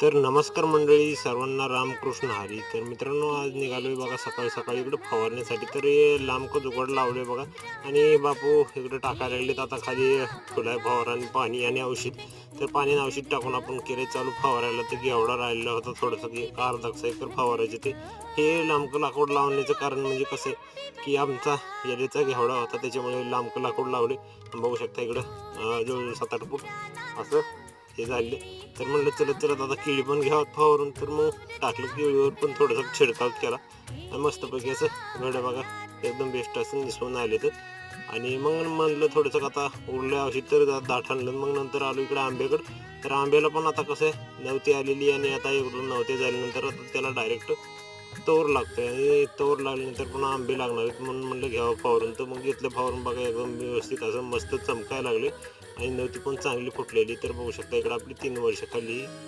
तर नमस्कार मंडळी, सर्वांना रामकृष्ण हरी. तर मित्रांनो, आज निघालोय बघा सकाळी सकाळी इकडे फवारण्यासाठी. तर हे लांब जुगाड लावले बघा आणि बापू इकडे टाकायला लागलेत आता खाली फुलाय फवारा आणि पाणी आणि औषध. तर पाणी आणि औषध टाकून आपण केले चालू फवारायला. तर घेवडा राहिलेला होता थोडंसं की अर्धा एकर फवारायचे. ते हे लांबकं लाकूड लावण्याचं कारण म्हणजे कसं आहे की आमचा येलेचा घेवडा होता, त्याच्यामुळे लांबकं लाकूड लावले. बघू शकता इकडं जवळजवळ 7-8 फूट असं हे झाले. तर म्हणलं चलत चलत आता केळी पण घ्यावं फवारून. तर मग टाकलं केळीवर पण थोडासा छिडकाव केला आणि मस्तपैकी असं घडं बघा एकदम बेस्ट असं दिसून आले. तर आणि मग म्हणलं थोडंसं आता उरल्या औषध तर दाट आणलं. मग नंतर आलो इकडे आंब्याकडं. तर आंब्याला पण आता कसं आहे नवती आलेली आणि आता एकदम नवते झाल्यानंतर आता त्याला डायरेक्ट तोर लागतोय आणि तोर लागल्यानंतर पुन्हा आंबे लागणार आहेत. म्हणून म्हणलं घ्यावं फवारून. तर मग घेतलं फवारून बघा एकदम व्यवस्थित असं मस्त चमकायला लागले आणि नवती पण चांगली फुटलेली. तर बघू शकता इकडे आपली 3 वर्ष खाली